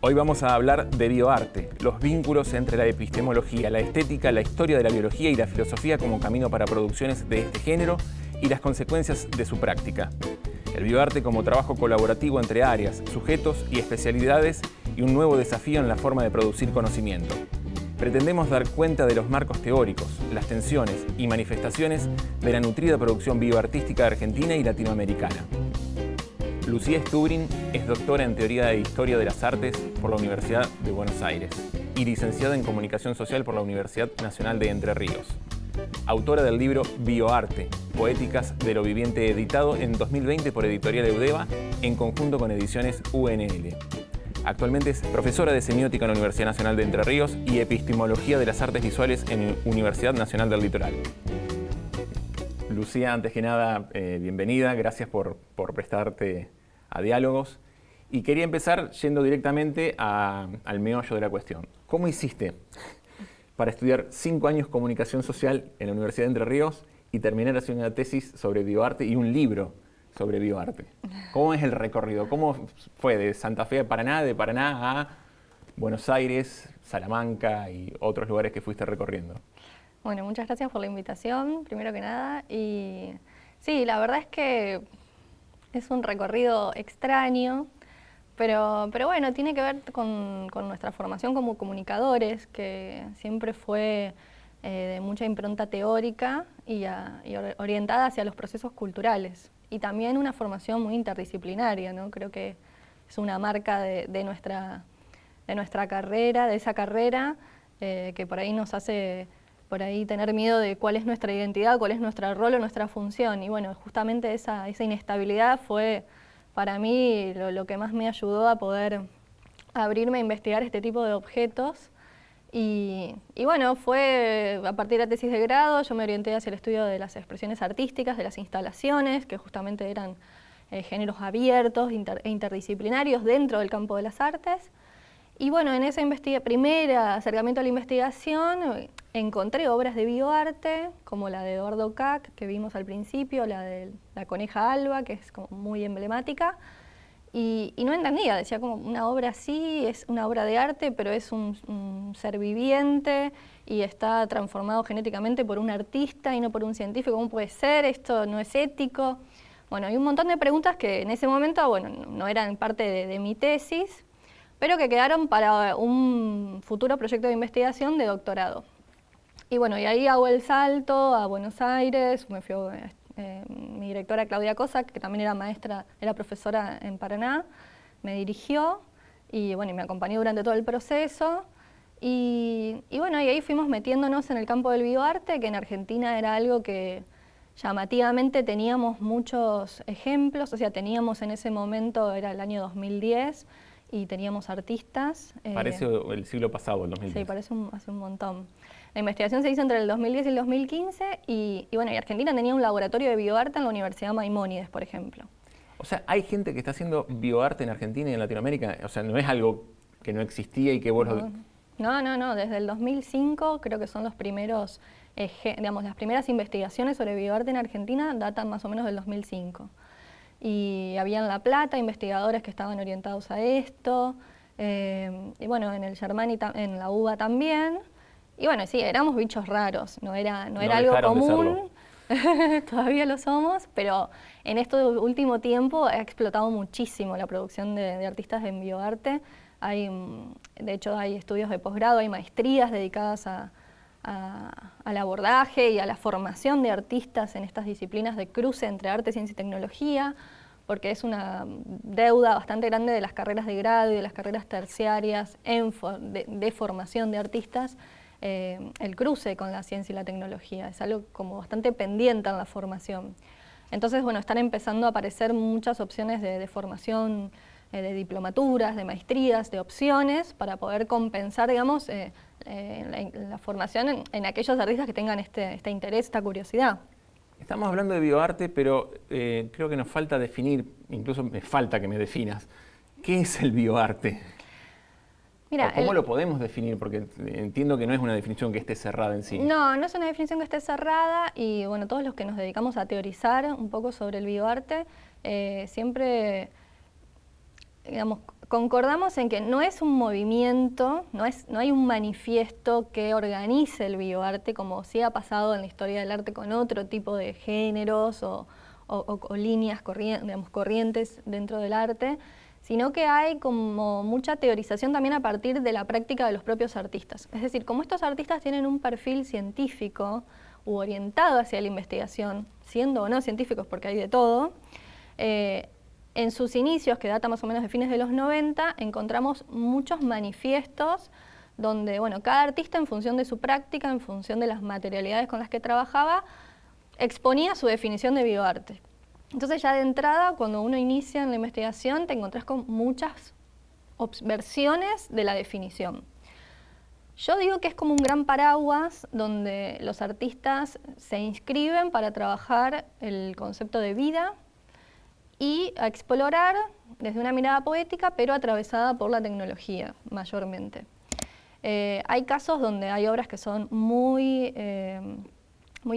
Hoy vamos a hablar de bioarte, los vínculos entre la epistemología, la estética, la historia de la biología y la filosofía como camino para producciones de este género y las consecuencias de su práctica. El bioarte como trabajo colaborativo entre áreas, sujetos y especialidades y un nuevo desafío en la forma de producir conocimiento. Pretendemos dar cuenta de los marcos teóricos, las tensiones y manifestaciones de la nutrida producción bioartística argentina y latinoamericana. Lucía Stubrin es doctora en Teoría e Historia de las Artes por la Universidad de Buenos Aires y licenciada en Comunicación Social por la Universidad Nacional de Entre Ríos. Autora del libro Bioarte, Poéticas de lo Viviente, editado en 2020 por Editorial Eudeva en conjunto con Ediciones UNL. Actualmente es profesora de Semiótica en la Universidad Nacional de Entre Ríos y Epistemología de las Artes Visuales en Universidad Nacional del Litoral. Lucía, antes que nada, bienvenida, gracias por prestarte a diálogos. Y quería empezar yendo directamente al meollo de la cuestión. ¿Cómo hiciste para estudiar 5 años comunicación social en la Universidad de Entre Ríos y terminar haciendo una tesis sobre bioarte y un libro sobre bioarte? ¿Cómo es el recorrido? ¿Cómo fue de Santa Fe a Paraná, de Paraná a Buenos Aires, Salamanca y otros lugares que fuiste recorriendo? Bueno, muchas gracias por la invitación, primero que nada. Y sí, la verdad es que es un recorrido extraño, pero bueno, tiene que ver con nuestra formación como comunicadores, que siempre fue de mucha impronta teórica y orientada hacia los procesos culturales. Y también una formación muy interdisciplinaria, ¿no? Creo que es una marca de nuestra carrera, de esa carrera, que por ahí nos hace tener miedo de cuál es nuestra identidad, cuál es nuestro rol o nuestra función. Y bueno, justamente esa inestabilidad fue para mí lo que más me ayudó a poder abrirme a investigar este tipo de objetos. Y bueno, fue a partir de la tesis de grado, yo me orienté hacia el estudio de las expresiones artísticas, de las instalaciones, que justamente eran géneros abiertos e interdisciplinarios dentro del campo de las artes. Y bueno, en ese primer acercamiento a la investigación encontré obras de bioarte, como la de Eduardo Kac, que vimos al principio, la de la coneja Alba, que es como muy emblemática, y no entendía, decía como una obra así, es una obra de arte, pero es un ser viviente y está transformado genéticamente por un artista y no por un científico. ¿Cómo puede ser? Esto no es ético. Bueno, hay un montón de preguntas que en ese momento, bueno, no eran parte de mi tesis, pero que quedaron para un futuro proyecto de investigación de doctorado. Y bueno, y ahí hago el salto a Buenos Aires, me fui mi directora Claudia Cosa, que también era maestra, era profesora en Paraná, me dirigió y bueno, y me acompañó durante todo el proceso. Y bueno, y ahí fuimos metiéndonos en el campo del bioarte, que en Argentina era algo que llamativamente teníamos muchos ejemplos, o sea, teníamos en ese momento, era el año 2010, y teníamos artistas. Parece el siglo pasado, el 2010. Sí, parece hace un montón. La investigación se hizo entre el 2010 y el 2015 y bueno, y Argentina tenía un laboratorio de bioarte en la Universidad Maimónides, por ejemplo. O sea, hay gente que está haciendo bioarte en Argentina y en Latinoamérica. O sea, no es algo que no existía y que vos No. Desde el 2005 creo que son los primeros, digamos, las primeras investigaciones sobre bioarte en Argentina datan más o menos del 2005. Y había en La Plata investigadores que estaban orientados a esto, y bueno, en el Germán y en la UBA también. Y bueno, sí, éramos bichos raros, no era algo común, todavía lo somos, pero en este último tiempo ha explotado muchísimo la producción de artistas en bioarte. De hecho, hay estudios de posgrado, hay maestrías dedicadas al abordaje y a la formación de artistas en estas disciplinas de cruce entre arte, ciencia y tecnología, porque es una deuda bastante grande de las carreras de grado y de las carreras terciarias de formación de artistas, el cruce con la ciencia y la tecnología. Es algo como bastante pendiente en la formación. Entonces, bueno, están empezando a aparecer muchas opciones de formación, de diplomaturas, de maestrías, de opciones para poder compensar, digamos, la formación en aquellos artistas que tengan este interés, esta curiosidad. Estamos hablando de bioarte, pero creo que nos falta definir, incluso me falta que me definas, ¿qué es el bioarte? Mira, ¿Cómo lo podemos definir? Porque entiendo que no es una definición que esté cerrada en sí. No es una definición que esté cerrada y bueno, todos los que nos dedicamos a teorizar un poco sobre el bioarte, siempre, digamos, concordamos en que no es un movimiento, no hay un manifiesto que organice el bioarte, como sí ha pasado en la historia del arte con otro tipo de géneros o líneas corrientes dentro del arte, sino que hay como mucha teorización también a partir de la práctica de los propios artistas. Es decir, como estos artistas tienen un perfil científico u orientado hacia la investigación, siendo o no científicos porque hay de todo, en sus inicios, que data más o menos de fines de los 90, encontramos muchos manifiestos donde, bueno, cada artista en función de su práctica, en función de las materialidades con las que trabajaba, exponía su definición de bioarte. Entonces ya de entrada, cuando uno inicia en la investigación, te encontrás con muchas versiones de la definición. Yo digo que es como un gran paraguas donde los artistas se inscriben para trabajar el concepto de vida y a explorar desde una mirada poética, pero atravesada por la tecnología, mayormente. Hay casos donde hay obras que son muy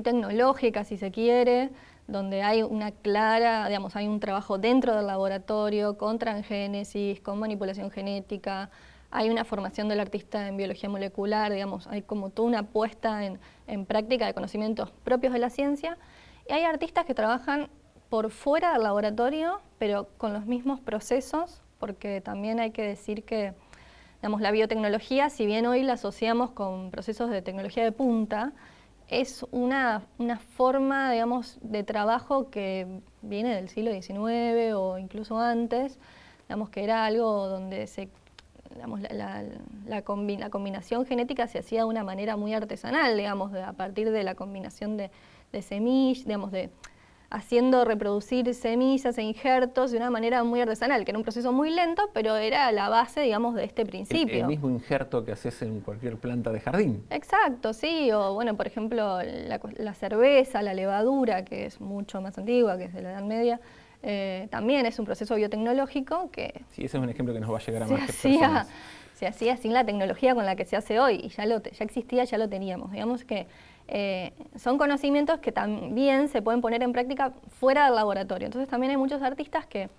tecnológicas, si se quiere, donde hay una clara, digamos, hay un trabajo dentro del laboratorio con transgénesis, con manipulación genética, hay una formación del artista en biología molecular, digamos, hay como toda una apuesta en práctica de conocimientos propios de la ciencia, y hay artistas que trabajan por fuera del laboratorio, pero con los mismos procesos, porque también hay que decir que, digamos, la biotecnología, si bien hoy la asociamos con procesos de tecnología de punta, es una forma, digamos, de trabajo que viene del siglo XIX o incluso antes, digamos, que era algo donde digamos, la combinación genética se hacía de una manera muy artesanal, digamos, a partir de la combinación de semillas, digamos, haciendo reproducir semillas e injertos de una manera muy artesanal, que era un proceso muy lento, pero era la base, digamos, de este principio. El mismo injerto que haces en cualquier planta de jardín. Exacto, sí, o bueno, por ejemplo, la cerveza, la levadura, que es mucho más antigua, que es de la Edad Media, también es un proceso biotecnológico que... Sí, ese es un ejemplo que nos va a llegar a más personas. Se hacía sin la tecnología con la que se hace hoy, y ya existía, ya lo teníamos. Digamos que son conocimientos que también se pueden poner en práctica fuera del laboratorio. Entonces también hay muchos artistas que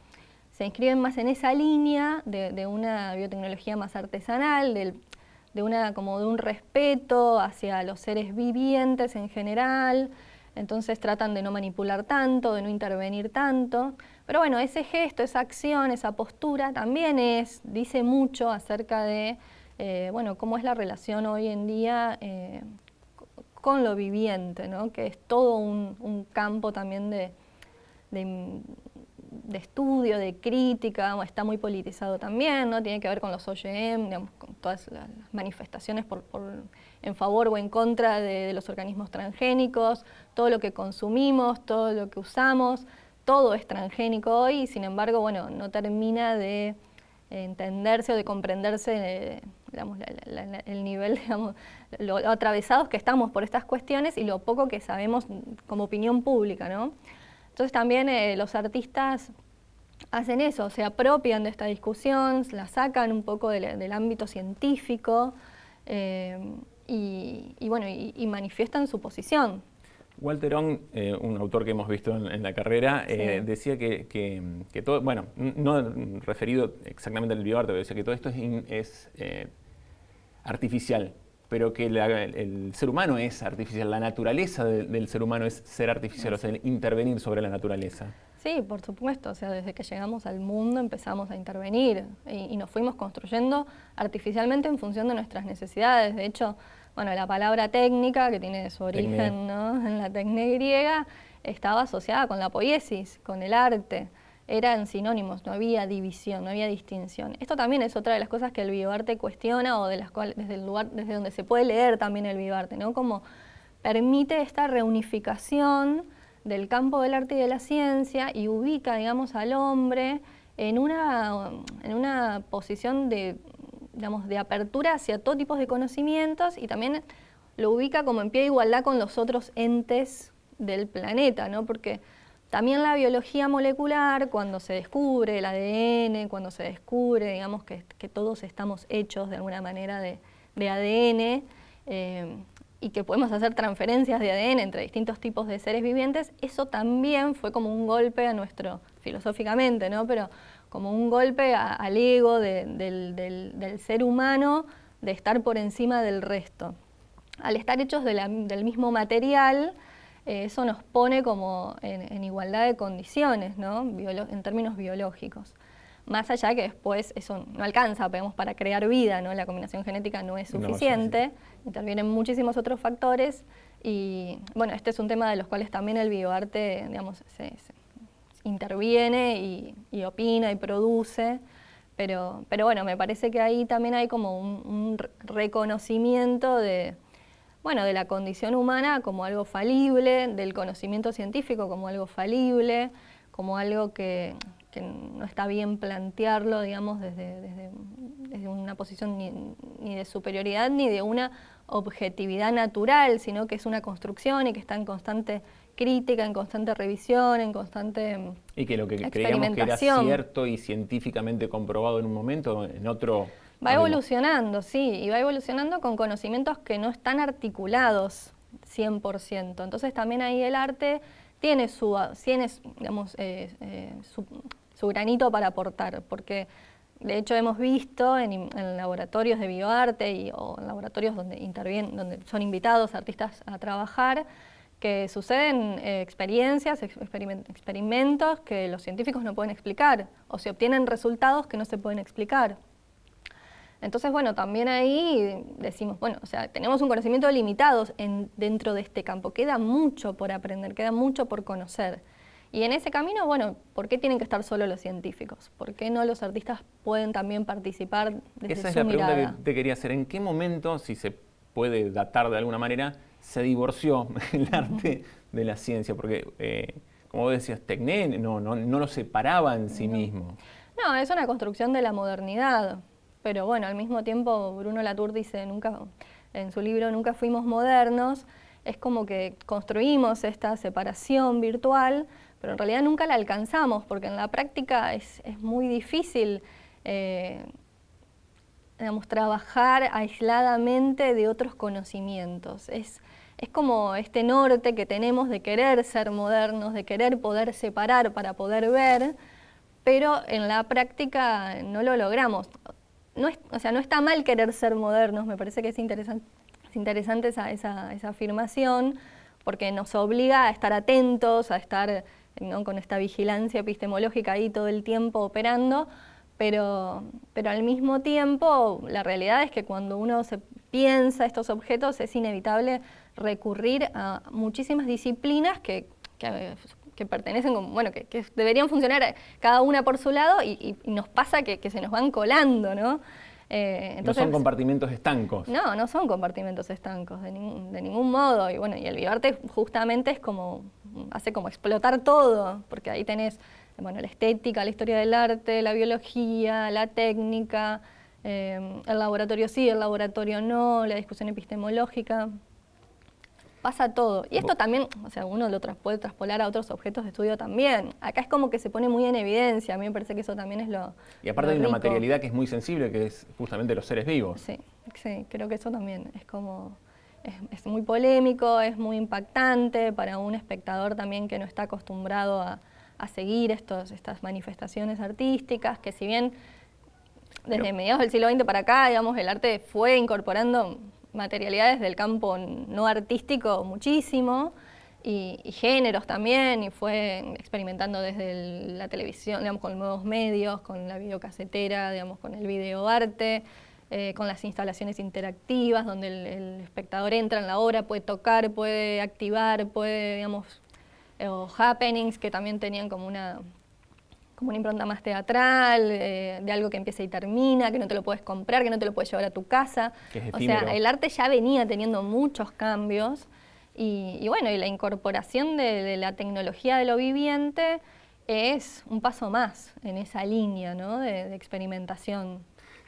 se inscriben más en esa línea de una biotecnología más artesanal, de un respeto hacia los seres vivientes en general. Entonces tratan de no manipular tanto, de no intervenir tanto. Pero bueno, ese gesto, esa acción, esa postura también dice mucho acerca de bueno, cómo es la relación hoy en día con lo viviente, ¿no? Que es todo un campo también de estudio, de crítica, está muy politizado también, ¿no? Tiene que ver con los OGM, digamos, con todas las manifestaciones en favor o en contra de los organismos transgénicos, todo lo que consumimos, todo lo que usamos, todo es transgénico hoy y sin embargo, bueno, no termina de entenderse o de comprenderse digamos, el nivel, digamos, lo atravesados que estamos por estas cuestiones y lo poco que sabemos como opinión pública, ¿no? Entonces también los artistas hacen eso, se apropian de esta discusión, la sacan un poco del ámbito científico y manifiestan su posición. Walter Ong, un autor que hemos visto en la carrera, sí, decía que todo, bueno, no referido exactamente al bioarte, pero decía que todo esto es artificial, pero que el ser humano es artificial, la naturaleza del ser humano es ser artificial, o sea, intervenir sobre la naturaleza. Sí, por supuesto, o sea, desde que llegamos al mundo empezamos a intervenir y nos fuimos construyendo artificialmente en función de nuestras necesidades. De hecho, bueno, la palabra técnica, que tiene su origen, ¿no?, en la tecné griega, estaba asociada con la poiesis, con el arte. Eran sinónimos, no había división, no había distinción. Esto también es otra de las cosas que el bioarte cuestiona o de las cuales, desde el lugar desde donde se puede leer también el bioarte, ¿no? Como permite esta reunificación del campo del arte y de la ciencia y ubica, digamos, al hombre en una posición de, digamos, de apertura hacia todo tipo de conocimientos y también lo ubica como en pie de igualdad con los otros entes del planeta, ¿no? Porque también la biología molecular, cuando se descubre el ADN, cuando se descubre, digamos, que todos estamos hechos de alguna manera de ADN y que podemos hacer transferencias de ADN entre distintos tipos de seres vivientes, eso también fue como un golpe a filosóficamente, ¿no? Pero como un golpe al ego del ser humano de estar por encima del resto. Al estar hechos del mismo material, eso nos pone como en igualdad de condiciones, ¿no? En términos biológicos. Más allá de que después eso no alcanza, digamos, para crear vida, ¿no? La combinación genética no es suficiente, intervienen muchísimos otros factores y, bueno, este es un tema de los cuales también el bioarte, digamos, se interviene y opina y produce, pero bueno, me parece que ahí también hay como un reconocimiento de la condición humana como algo falible, del conocimiento científico como algo falible, como algo que no está bien plantearlo, digamos, desde una posición ni de superioridad ni de una objetividad natural, sino que es una construcción y que está en constante crítica, en constante revisión, en constante y que lo que creíamos que era cierto y científicamente comprobado en un momento, en otro... Va evolucionando, sí, y va evolucionando con conocimientos que no están articulados 100%. Entonces también ahí el arte tiene su granito para aportar, porque de hecho hemos visto en laboratorios de bioarte o en laboratorios donde son invitados artistas a trabajar, que suceden experiencias, experimentos que los científicos no pueden explicar, o se obtienen resultados que no se pueden explicar. Entonces, bueno, también ahí decimos, bueno, o sea, tenemos un conocimiento limitado dentro de este campo, queda mucho por aprender, queda mucho por conocer. Y en ese camino, bueno, ¿por qué tienen que estar solo los científicos? ¿Por qué no los artistas pueden también participar desde Esa es su la mirada? pregunta que te quería hacer. ¿En qué momento, si se puede datar de alguna manera, se divorció el arte de la ciencia? Porque, como vos decías, Tecné no lo separaba en sí mismo. No, es una construcción de la modernidad. Pero bueno, al mismo tiempo Bruno Latour dice en su libro Nunca fuimos modernos, es como que construimos esta separación virtual, pero en realidad nunca la alcanzamos, porque en la práctica es muy difícil trabajar aisladamente de otros conocimientos. Es como este norte que tenemos de querer ser modernos, de querer poder separar para poder ver, pero en la práctica no lo logramos. No está mal querer ser modernos, me parece que es interesante esa afirmación, porque nos obliga a estar atentos, a estar, ¿no?, con esta vigilancia epistemológica ahí todo el tiempo operando, pero al mismo tiempo la realidad es que cuando uno se piensa estos objetos es inevitable recurrir a muchísimas disciplinas que pertenecen, que deberían funcionar cada una por su lado y nos pasa que se nos van colando, ¿no? Entonces, no son compartimentos estancos. No son compartimentos estancos de ningún modo. Y bueno, y el bioarte justamente hace como explotar todo, porque ahí tenés, bueno, la estética, la historia del arte, la biología, la técnica, el laboratorio sí, el laboratorio no, la discusión epistemológica. Pasa todo. Y esto también, o sea, uno lo puede traspolar a otros objetos de estudio también. Acá es como que se pone muy en evidencia. A mí me parece que eso también es lo Y aparte hay rico. una materialidad que es muy sensible, que es justamente los seres vivos. Sí, creo que eso también es muy polémico, es muy impactante para un espectador también que no está acostumbrado a seguir estas manifestaciones artísticas, que si bien desde mediados del siglo XX para acá, digamos, el arte fue incorporando materialidades del campo no artístico muchísimo, y géneros también, y fue experimentando desde la televisión, digamos, con nuevos medios, con la videocasetera, digamos, con el videoarte, con las instalaciones interactivas, donde el espectador entra en la obra, puede tocar, puede activar, puede, digamos, o happenings que también tenían como una impronta más teatral, de algo que empieza y termina, que no te lo puedes comprar, que no te lo puedes llevar a tu casa. O sea, el arte ya venía teniendo muchos cambios y bueno, y la incorporación de la tecnología de lo viviente es un paso más en esa línea, ¿no?, de experimentación.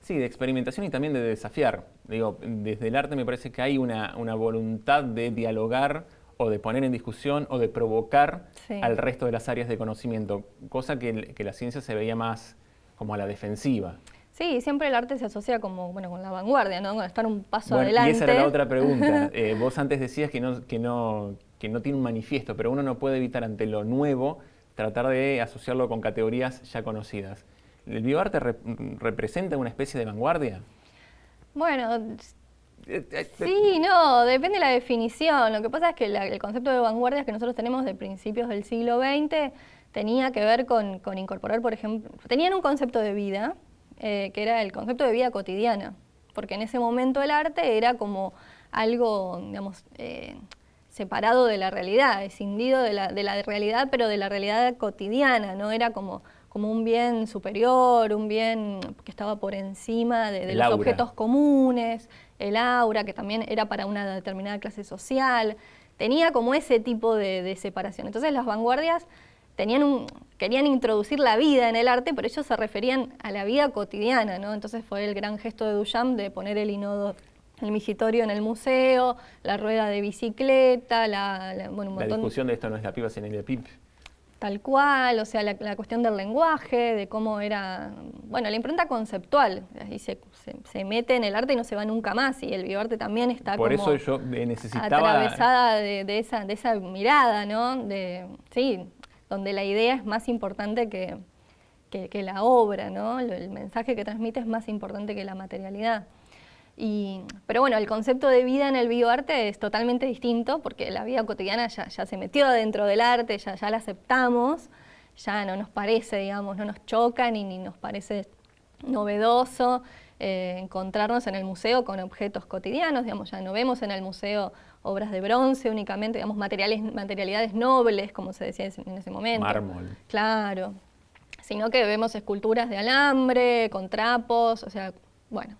Sí, de experimentación y también de desafiar. Digo, desde el arte me parece que hay una voluntad de dialogar o de poner en discusión o de provocar al resto de las áreas de conocimiento, cosa que la ciencia se veía más como a la defensiva. Sí, siempre el arte se asocia como, con la vanguardia, ¿no?, con estar un paso adelante. Y esa era la otra pregunta. Vos antes decías que no tiene un manifiesto, pero uno no puede evitar ante lo nuevo tratar de asociarlo con categorías ya conocidas. ¿El bioarte representa una especie de vanguardia? Bueno, sí, no, depende de la definición. Lo que pasa es que el concepto de vanguardias que nosotros tenemos de principios del siglo XX tenía que ver con incorporar, por ejemplo, tenían un concepto de vida, que era el concepto de vida cotidiana, porque en ese momento el arte era como algo, digamos, separado de la realidad, escindido de la realidad, pero de la realidad cotidiana, no era como un bien superior, un bien que estaba por encima de los objetos comunes, el aura, que también era para una determinada clase social, tenía como ese tipo de separación. Entonces las vanguardias querían introducir la vida en el arte, pero ellos se referían a la vida cotidiana, ¿no? Entonces fue el gran gesto de Duchamp de poner el inodoro, el migitorio en el museo, la rueda de bicicleta, bueno, un montón. La discusión de esto no es la piba sin el pip. Tal cual, o sea, la cuestión del lenguaje, de cómo era, bueno, la impronta conceptual, ahí se mete en el arte y no se va nunca más, y el bioarte también está por como eso yo necesitaba atravesada de esa mirada, ¿no? Sí, donde la idea es más importante que la obra, ¿no? El mensaje que transmite es más importante que la materialidad. Pero bueno, el concepto de vida en el bioarte es totalmente distinto porque la vida cotidiana ya se metió dentro del arte, ya la aceptamos, ya no nos parece, digamos, no nos choca ni nos parece novedoso encontrarnos en el museo con objetos cotidianos, digamos, ya no vemos en el museo obras de bronce únicamente, digamos, materialidades nobles, como se decía en ese momento. Mármol. Claro, sino que vemos esculturas de alambre, con trapos, o sea, bueno.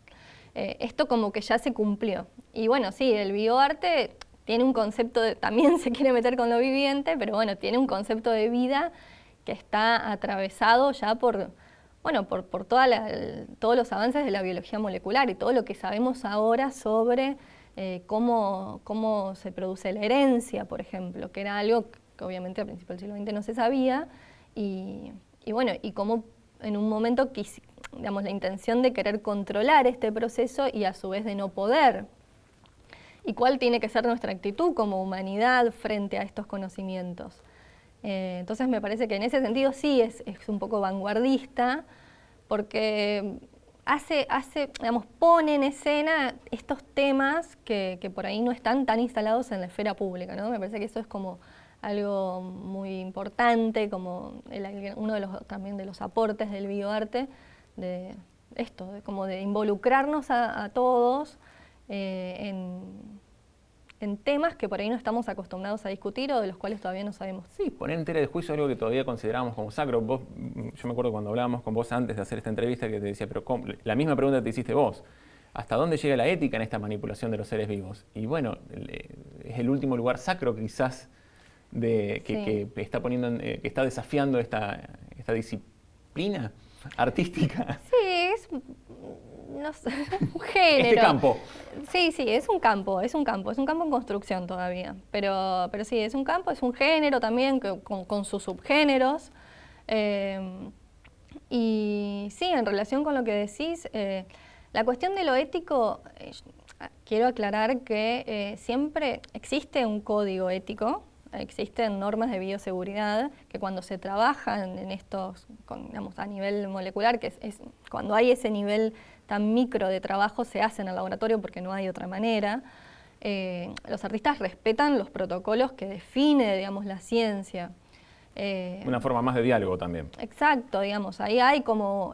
Esto como que ya se cumplió. Y bueno, sí, el bioarte tiene un concepto, también se quiere meter con lo viviente, pero bueno, tiene un concepto de vida que está atravesado ya por todos los avances de la biología molecular y todo lo que sabemos ahora sobre cómo se produce la herencia, por ejemplo, que era algo que obviamente a principios del siglo XX no se sabía, y bueno, y cómo en un momento digamos, la intención de querer controlar este proceso y a su vez de no poder. ¿Y cuál tiene que ser nuestra actitud como humanidad frente a estos conocimientos? Entonces me parece que en ese sentido sí es un poco vanguardista, porque digamos, pone en escena estos temas que por ahí no están tan instalados en la esfera pública, ¿no? Me parece que eso es como algo muy importante, como uno también de los aportes del bioarte, de esto, como de involucrarnos a todos en temas que por ahí no estamos acostumbrados a discutir o de los cuales todavía no sabemos. Sí, poner en tela de juicio algo que todavía consideramos como sacro. Yo me acuerdo cuando hablábamos con vos antes de hacer esta entrevista que te decía, pero la misma pregunta te hiciste vos. ¿Hasta dónde llega la ética en esta manipulación de los seres vivos? Y bueno, es el último lugar sacro quizás que está que está desafiando esta disciplina artística. Sí, es no sé, un género. Este campo. Sí, es un campo en construcción todavía, pero sí, es un campo, es un género también con sus subgéneros. Y sí, en relación con lo que decís, la cuestión de lo ético, quiero aclarar que siempre existe un código ético, existen normas de bioseguridad que cuando se trabajan en estos, digamos, a nivel molecular, que es cuando hay ese nivel tan micro de trabajo, se hace en el laboratorio porque no hay otra manera. Los artistas respetan los protocolos que define, digamos, la ciencia. Una forma más de diálogo también. Exacto, digamos, ahí hay como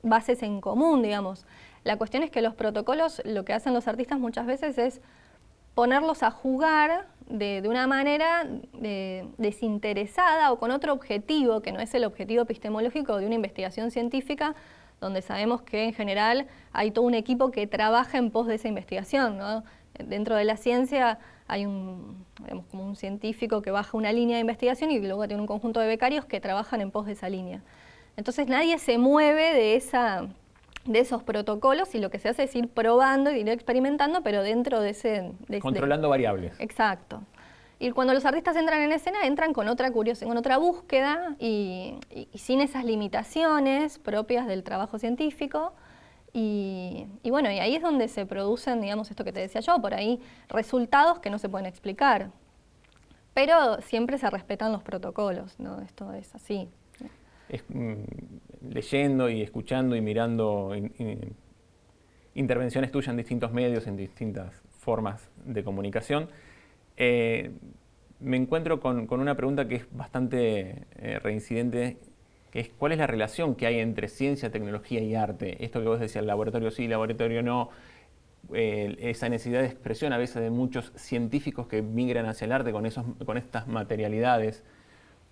bases en común, digamos. La cuestión es que los protocolos, lo que hacen los artistas muchas veces es ponerlos a jugar de una manera desinteresada o con otro objetivo, que no es el objetivo epistemológico de una investigación científica, donde sabemos que en general hay todo un equipo que trabaja en pos de esa investigación, ¿no? Dentro de la ciencia hay digamos, como un científico que baja una línea de investigación y luego tiene un conjunto de becarios que trabajan en pos de esa línea. Entonces nadie se mueve de esos protocolos y lo que se hace es ir probando y ir experimentando, pero dentro de ese... Controlando variables. Exacto. Y cuando los artistas entran en escena, entran con otra curiosidad, con otra búsqueda y sin esas limitaciones propias del trabajo científico. Y bueno, y ahí es donde se producen, digamos, esto que te decía yo, por ahí resultados que no se pueden explicar. Pero siempre se respetan los protocolos, ¿no? Esto es así. leyendo y escuchando y mirando intervenciones tuyas en distintos medios, en distintas formas de comunicación, me encuentro con una pregunta que es bastante reincidente, que es ¿cuál es la relación que hay entre ciencia, tecnología y arte? Esto que vos decías, laboratorio sí, laboratorio no, esa necesidad de expresión a veces de muchos científicos que migran hacia el arte con estas materialidades.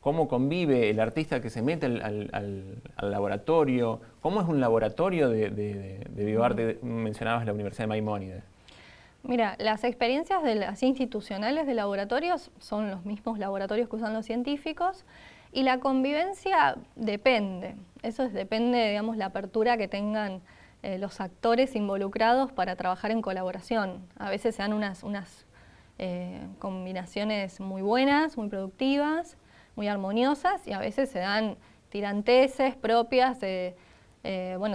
¿Cómo convive el artista que se mete al laboratorio? ¿Cómo es un laboratorio de bioarte? Mencionabas la Universidad de Maimónides. Mira, las experiencias así institucionales de laboratorios son los mismos laboratorios que usan los científicos y la convivencia depende. Depende, digamos, la apertura que tengan los actores involucrados para trabajar en colaboración. A veces se dan unas combinaciones muy buenas, muy productivas, muy armoniosas, y a veces se dan tiranteses propias de,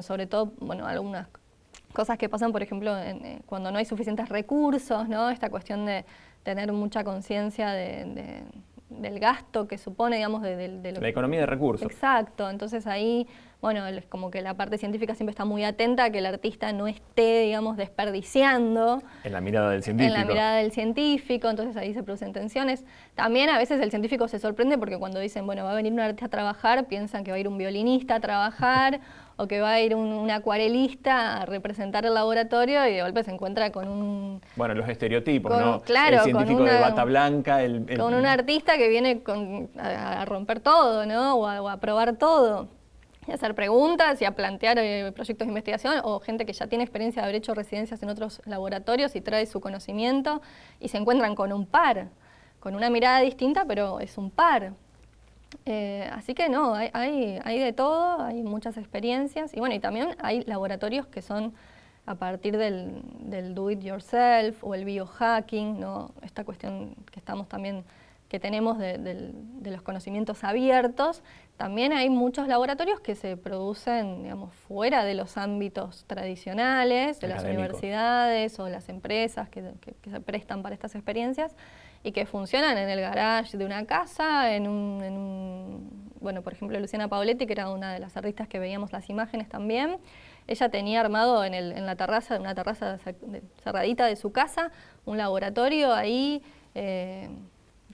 sobre todo, algunas cosas que pasan, por ejemplo, cuando no hay suficientes recursos, ¿no? Esta cuestión de tener mucha conciencia del gasto que supone, digamos, de la economía de recursos. Exacto, entonces ahí, es como que la parte científica siempre está muy atenta a que el artista no esté, digamos, desperdiciando. En la mirada del científico. En la mirada del científico, entonces ahí se producen tensiones. También a veces el científico se sorprende porque cuando dicen, va a venir un artista a trabajar, piensan que va a ir un violinista a trabajar o que va a ir un acuarelista a representar el laboratorio y de golpe se encuentra con un... los estereotipos, ¿no? Claro, el científico de bata blanca. Con un artista que viene a romper todo, ¿no? O a probar todo. Y a hacer preguntas y a plantear proyectos de investigación, o gente que ya tiene experiencia de haber hecho residencias en otros laboratorios y trae su conocimiento y se encuentran con un par, con una mirada distinta, pero es un par. Así que no, hay de todo, hay muchas experiencias y también hay laboratorios que son a partir del do it yourself o el biohacking, ¿no? Esta cuestión que tenemos de los conocimientos abiertos. También hay muchos laboratorios que se producen, digamos, fuera de los ámbitos tradicionales, de las universidades o las empresas que se prestan para estas experiencias y que funcionan en el garage de una casa, por ejemplo, Luciana Paoletti, que era una de las artistas que veíamos las imágenes también, ella tenía armado en la terraza, una terraza cerradita de su casa, un laboratorio ahí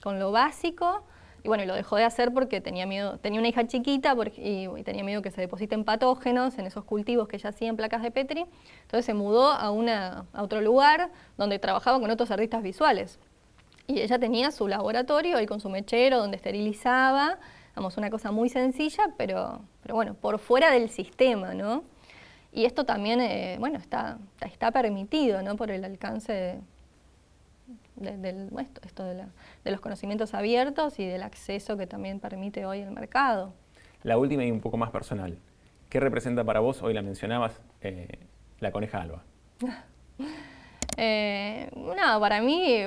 con lo básico, y lo dejó de hacer porque tenía miedo, tenía una hija chiquita y tenía miedo que se depositen patógenos en esos cultivos que ella hacía en placas de Petri, entonces se mudó a otro lugar donde trabajaba con otros artistas visuales. Y ella tenía su laboratorio ahí con su mechero donde esterilizaba, una cosa muy sencilla, pero por fuera del sistema, ¿no? Y esto también, está permitido, ¿no? Por el alcance de los conocimientos abiertos y del acceso que también permite hoy el mercado. La última y un poco más personal. ¿Qué representa para vos, hoy la mencionabas, la coneja alba? Para mí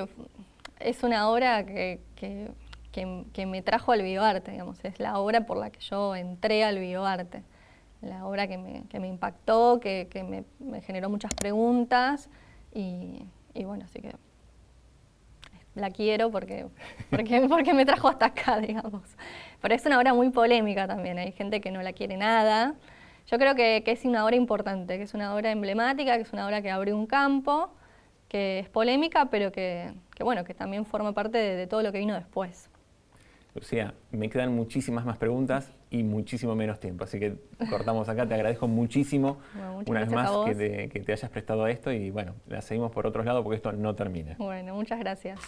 es una obra que me trajo al bioarte, digamos. Es la obra por la que yo entré al bioarte. La obra que me impactó, que me generó muchas preguntas y así que la quiero porque me trajo hasta acá, digamos. Pero es una obra muy polémica también, hay gente que no la quiere nada. Yo creo que es una obra importante, que es una obra emblemática, que es una obra que abrió un campo, que es polémica, pero que también forma parte de todo lo que vino después. Lucía, me quedan muchísimas más preguntas y muchísimo menos tiempo, así que cortamos acá. Te agradezco muchísimo una vez más que te hayas prestado a esto y la seguimos por otros lados porque esto no termina. Muchas gracias.